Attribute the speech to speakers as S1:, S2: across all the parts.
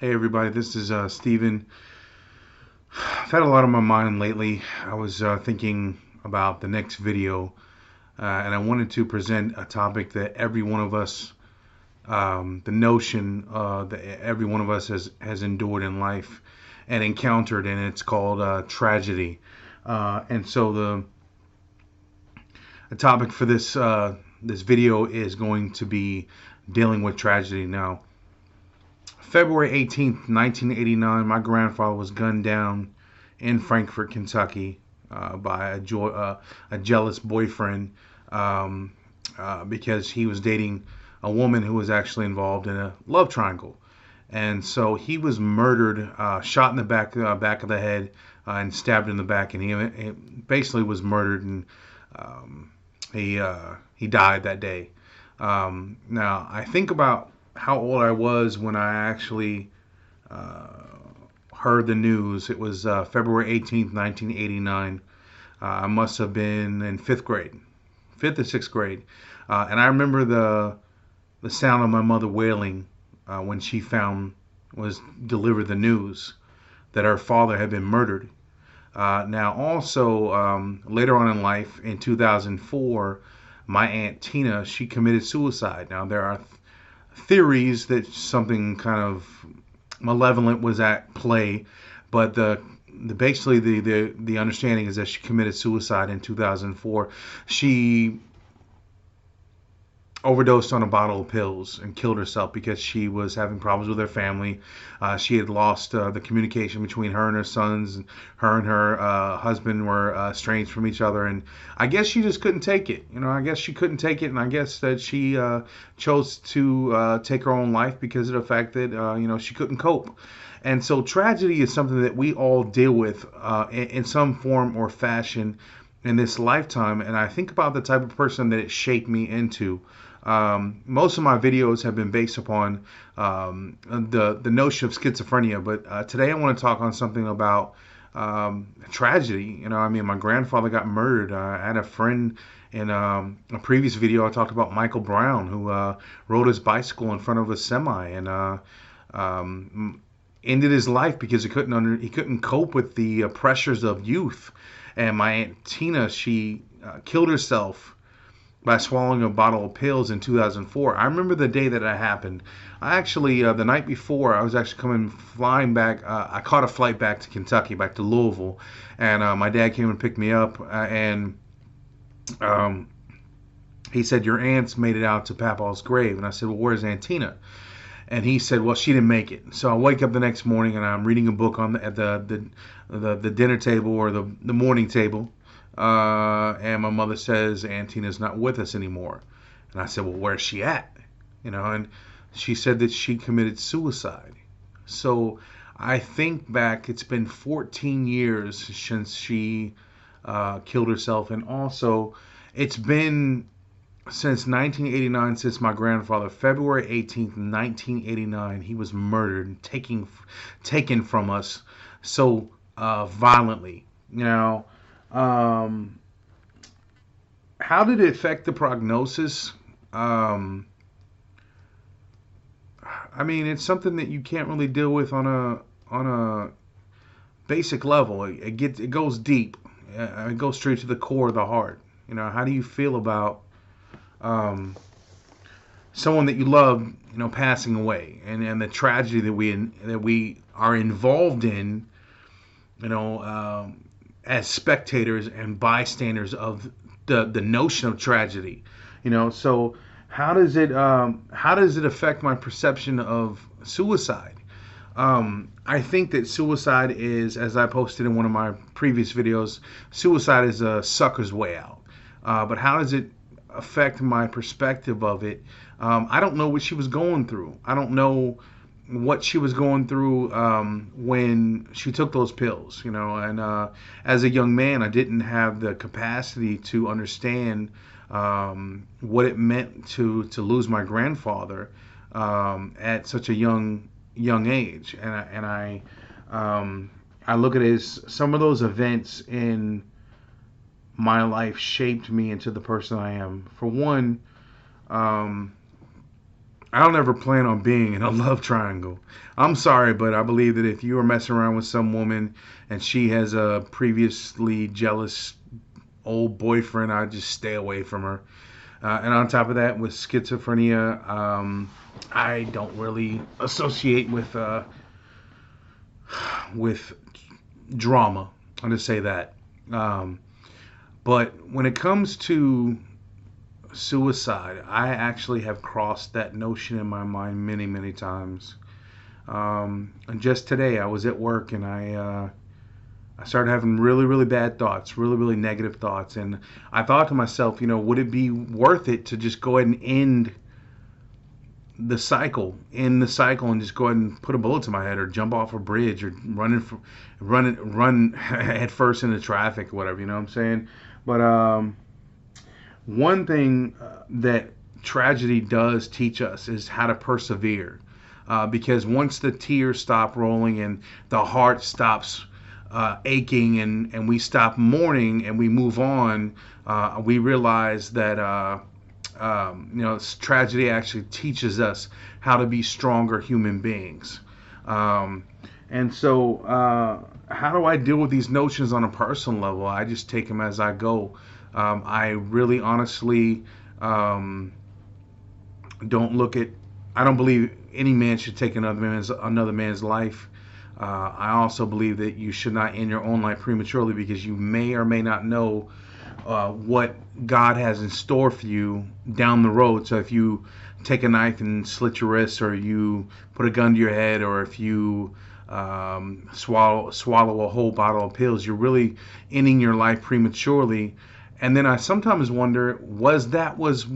S1: Hey everybody, this is Steven. I've had a lot on my mind lately. I was thinking about the next video, and I wanted to present a topic that every one of us, the notion that every one of us has endured in life and encountered, and it's called tragedy. And so the topic for this video is going to be dealing with tragedy. Now, February 18th, 1989, my grandfather was gunned down in Frankfort, Kentucky, by a jealous boyfriend, because he was dating a woman who was actually involved in a love triangle. And so he was murdered, shot in the back of the head, and stabbed in the back, and he basically was murdered, and um, he died that day. Now I think about how old I was when I actually uh, heard the news. It was February 18th, 1989. I must have been in fifth grade, fifth or sixth grade, and I remember the sound of my mother wailing when she was delivered the news that her father had been murdered. Now, also later on in life, in 2004, my aunt Tina, she committed suicide. Now there are theories that something kind of malevolent was at play, but basically the understanding is that she committed suicide in 2004. She overdosed on a bottle of pills and killed herself because she was having problems with her family. She had lost the communication between her and her sons. Her and her husband were estranged from each other, and I guess she just couldn't take it. I guess she couldn't take it, and I guess that she chose to take her own life because of the fact that she couldn't cope. And so tragedy is something that we all deal with in some form or fashion in this lifetime, and I think about the type of person that it shaped me into. Most of my videos have been based upon the notion of schizophrenia, but today I want to talk on something about tragedy. My grandfather got murdered. I had a friend in a previous video. I talked about Michael Brown, who rode his bicycle in front of a semi and um, ended his life because he couldn't cope with the pressures of youth. And my aunt Tina, she killed herself by swallowing a bottle of pills in 2004. I remember the day that it happened. I actually, the night before, I was actually flying back. I caught a flight back to Kentucky, back to Louisville, and my dad came and picked me up, and um, he said, "Your aunt's made it out to Papaw's grave." And I said, "Well, where's Aunt Tina?" And he said, "Well, she didn't make it." So I wake up the next morning and I'm reading a book at the dinner table, or the morning table, and my mother says Aunt Tina's not with us anymore. And I said, "Well, where's she at?" And she said that she committed suicide. So I think back, it's been 14 years since she killed herself, and also it's been since 1989, since my grandfather, February 18th, 1989, he was murdered and taken from us so violently. Um, how did it affect the prognosis? Um, it's something that you can't really deal with on a basic level. It goes deep. It goes straight to the core of the heart. How do you feel about um, someone that you love, passing away, and the tragedy that we are involved in, as spectators and bystanders of the notion of tragedy. So how does it affect my perception of suicide? I think that suicide is, as I posted in one of my previous videos, suicide is a sucker's way out. But how does it affect my perspective of it? I don't know what she was going through. I don't know what she was going through when she took those pills, and as a young man, I didn't have the capacity to understand what it meant to lose my grandfather at such a young age, and I look at it as some of those events in my life shaped me into the person I am. For one, um, I don't ever plan on being in a love triangle. I'm sorry, but I believe that if you are messing around with some woman and she has a previously jealous old boyfriend, I just stay away from her. And on top of that, with schizophrenia, I don't really associate with drama. I'll just say that. Um, but when it comes to suicide, I actually have crossed that notion in my mind many, many times. And just today, I was at work and I started having really, really bad thoughts, really, really negative thoughts. And I thought to myself, would it be worth it to just go ahead and end the cycle, and just go ahead and put a bullet to my head, or jump off a bridge, or run head first into traffic, or whatever. You know what I'm saying? But one thing that tragedy does teach us is how to persevere. Because once the tears stop rolling and the heart stops aching, and we stop mourning and we move on, we realize that tragedy actually teaches us how to be stronger human beings. And so, how do I deal with these notions on a personal level? I just take them as I go. I really honestly don't look at. I don't believe any man should take another man's life. I also believe that you should not end your own life prematurely, because you may or may not know what God has in store for you down the road. So if you take a knife and slit your wrists, or you put a gun to your head, or if you swallow a whole bottle of pills, you're really ending your life prematurely. And then I sometimes wonder, what was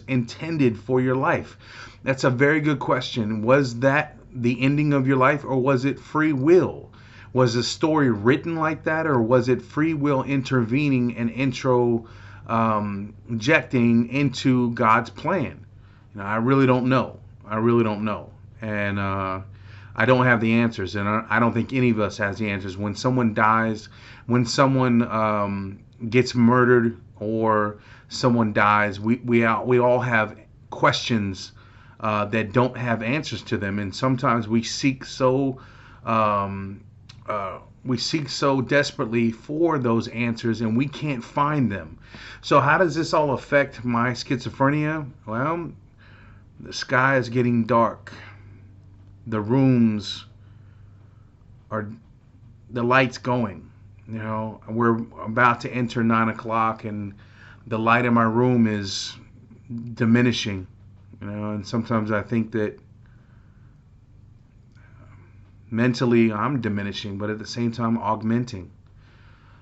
S1: intended for your life? That's a very good question. Was that the ending of your life, or was it free will? Was the story written like that, or was it free will intervening and injecting into God's plan? I really don't know. I really don't know. And I don't have the answers, and I don't think any of us has the answers. When someone dies, when someone gets murdered, or someone dies, we all have questions that don't have answers to them, and sometimes we seek so desperately for those answers, and we can't find them. So how does this all affect my schizophrenia? Well, the sky is getting dark. The rooms are, the lights going. We're about to enter 9 o'clock, and the light in my room is diminishing. And sometimes I think that mentally I'm diminishing, but at the same time augmenting.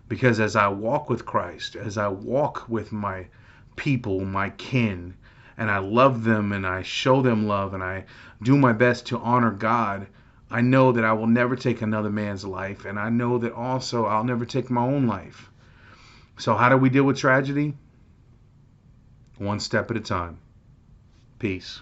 S1: Because as I walk with Christ, as I walk with my people, my kin, and I love them, and I show them love, and I do my best to honor God, I know that I will never take another man's life, and I know that also I'll never take my own life. So how do we deal with tragedy? One step at a time. Peace.